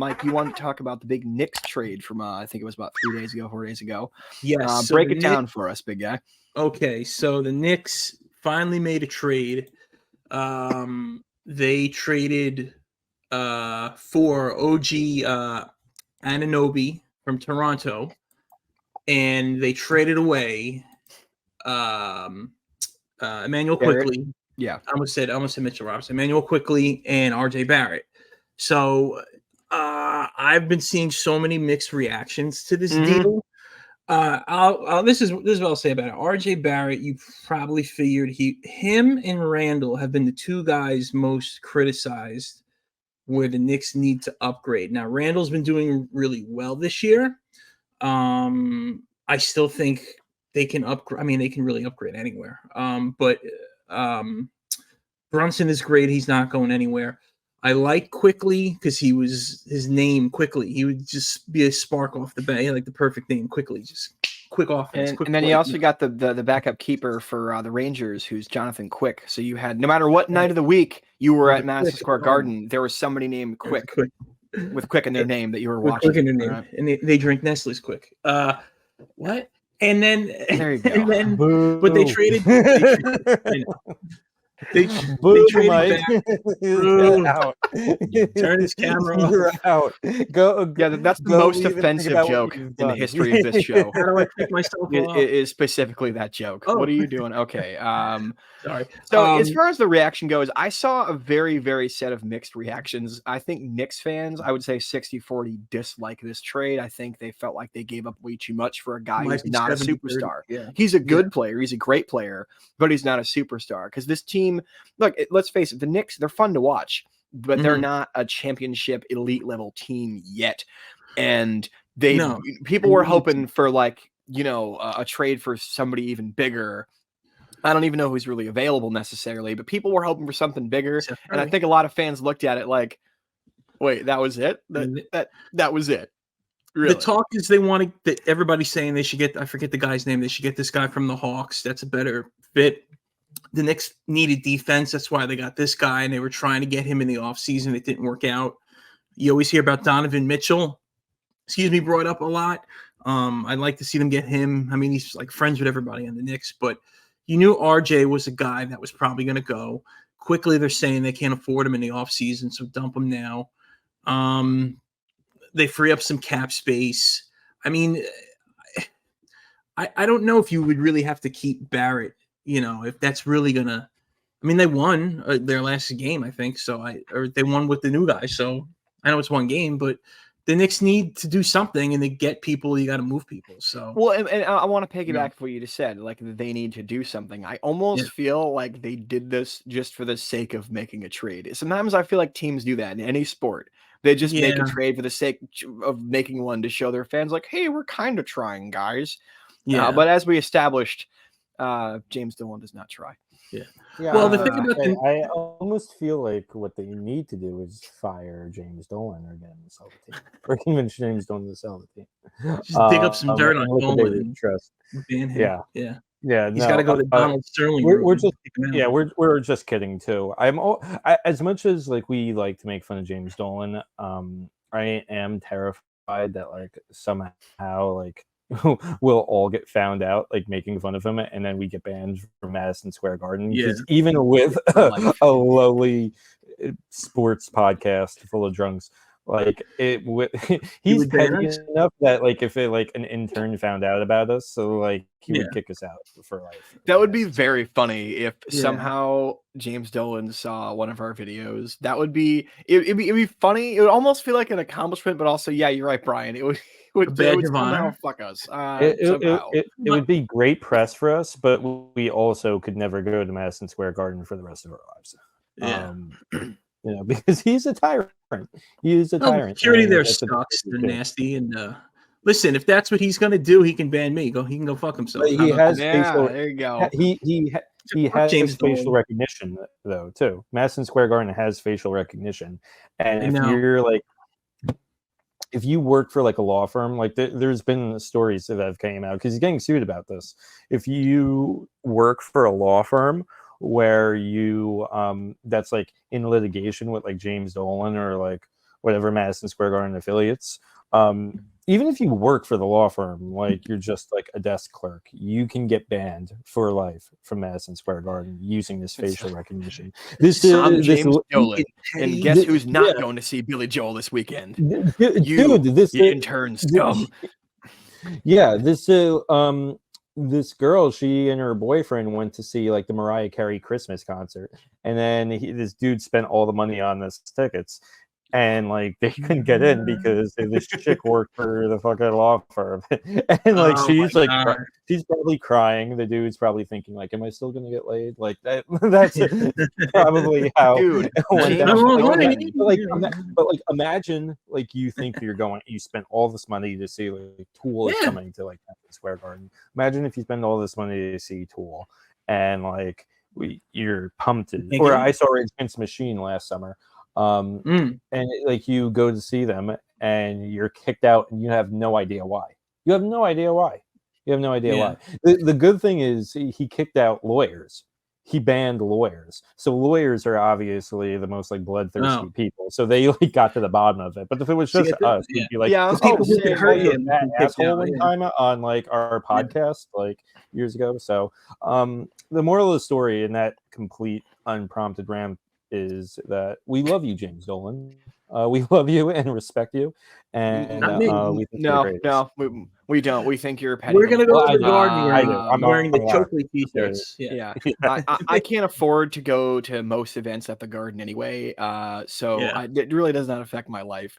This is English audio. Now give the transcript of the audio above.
Mike, you wanted to talk about the big Knicks trade from I think it was about 4 days ago. Yes. So break it down for us, big guy. Okay, so the Knicks finally made a trade. They traded for OG Anunoby from Toronto, and they traded away Immanuel Quickley. Yeah, I almost said Mitchell Robinson. Immanuel Quickley and Rj Barrett. So I've been seeing so many mixed reactions to this deal. This is what I'll say about it. RJ Barrett, you probably figured him and Randall have been the two guys most criticized where the Knicks need to upgrade. Now Randall's been doing really well this year. I still think they can upgrade. I mean, they can really upgrade anywhere. But Brunson is great. He's not going anywhere. I like Quickley because his name Quickley. He would just be a spark off the bat. Like the perfect name, Quickley. Just quick offense. And then you also got the backup keeper for the Rangers, who's Jonathan Quick. So you had, no matter what night of the week you were at Madison Square Garden, there was somebody named Quick with Quick in their name that you were watching. Quick in their name, right? And they drink Nestle's Quick. What? And then there you go. And then, but they traded. They traded back. Out. Turn his camera off. You're out. Go. Yeah, that's the most offensive joke in the history of this show. How do I pick myself off? It is specifically that joke. Oh. What are you doing? Okay. Sorry. So as far as the reaction goes, I saw a very, very set of mixed reactions. I think Knicks fans, I would say 60-40 dislike this trade. I think they felt like they gave up way too much for a guy who's not a superstar. Yeah. He's a good player. He's a great player, but he's not a superstar. Because this team, look, let's face it, the Knicks, they're fun to watch, but they're not a championship elite level team yet. And people were hoping for like, a trade for somebody even bigger. I don't even know who's really available necessarily, but people were hoping for something bigger. And I think a lot of fans looked at it like, wait, that was it? That was it. Really? The talk is they wanted that everybody's saying they should get, I forget the guy's name, they should get this guy from the Hawks. That's a better fit. The Knicks needed defense. That's why they got this guy, and they were trying to get him in the offseason. It didn't work out. You always hear about Donovan Mitchell, brought up a lot. I'd like to see them get him. I mean, he's like friends with everybody on the Knicks, but you knew RJ was a guy that was probably going to go. Quickly, they're saying they can't afford him in the offseason, so dump him now. They free up some cap space. I mean, I don't know if you would really have to keep Barrett, if that's really going to – I mean, they won their last game, I think, or they won with the new guy, so I know it's one game, but – the Knicks need to do something, and to get people, you got to move people. So, well, and I want to piggyback what you just said. Like, they need to do something. I almost feel like they did this just for the sake of making a trade. Sometimes I feel like teams do that in any sport. They just make a trade for the sake of making one to show their fans, like, hey, we're kind of trying, guys. Yeah. But as we established, James Dolan does not try. Yeah. Well, the thing about I almost feel like what they need to do is fire James Dolan or get him to sell the team, or convince James Dolan to sell the team. Just dig up some dirt on Dolan. Yeah. He's got to go to Donald Sterling. We're just kidding too. As much as like we like to make fun of James Dolan, I am terrified that like somehow like we'll all get found out like making fun of him, and then we get banned from Madison Square Garden. Because even with a lowly sports podcast full of drunks, like he's petty enough that like if an intern found out about us, so like he would kick us out for life. That would be very funny if somehow James Dolan saw one of our videos. That would be it'd be funny. It would almost feel like an accomplishment, but also you're right, Brian. It would somehow fuck us. It would be great press for us, but we also could never go to Madison Square Garden for the rest of our lives. Because he's a tyrant. He is a tyrant. Security there sucks. They're nasty. And listen, if that's what he's going to do, he can ban me. He can go fuck himself. But he has facial. There you go. He has facial recognition though too. Madison Square Garden has facial recognition, and if you work for like a law firm, like there's been stories that have came out because he's getting sued about this. If you work for a law firm where you that's like in litigation with like James Dolan or like whatever Madison Square Garden affiliates. Even if you work for the law firm, like you're just like a desk clerk, you can get banned for life from Madison Square Garden using this facial recognition. I'm James Dolan, Petty. and guess who's not going to see Billy Joel this weekend? Dude, this intern scum. Yeah, this girl, she and her boyfriend went to see like the Mariah Carey Christmas concert, and then this dude spent all the money on this tickets. And like they couldn't get in because this chick worked for the fucking law firm, and like she's like she's probably crying. The dude's probably thinking like, "Am I still gonna get laid?" Like that. That's probably how Dude, it went down. But like imagine like you think you spent all this money to see like Tool is coming to like Madison Square Garden. Imagine if you spend all this money to see Tool, and like you're pumped. Or I saw Rage Against the Machine last summer. And like you go to see them and you're kicked out and you have no idea why. You have no idea why. The good thing is he kicked out lawyers. He banned lawyers. So lawyers are obviously the most like bloodthirsty people. So they like got to the bottom of it. But if it was just us, we'd be like, people could hurt him that asshole one time on like our podcast like years ago. So the moral of the story in that complete unprompted rant is that we love you, James Dolan. We love you and respect you. And we think we don't. We think you're petty. We're gonna go to the Garden. I'm wearing the Chokley t-shirts. Yeah. I can't afford to go to most events at the Garden anyway. So it really does not affect my life.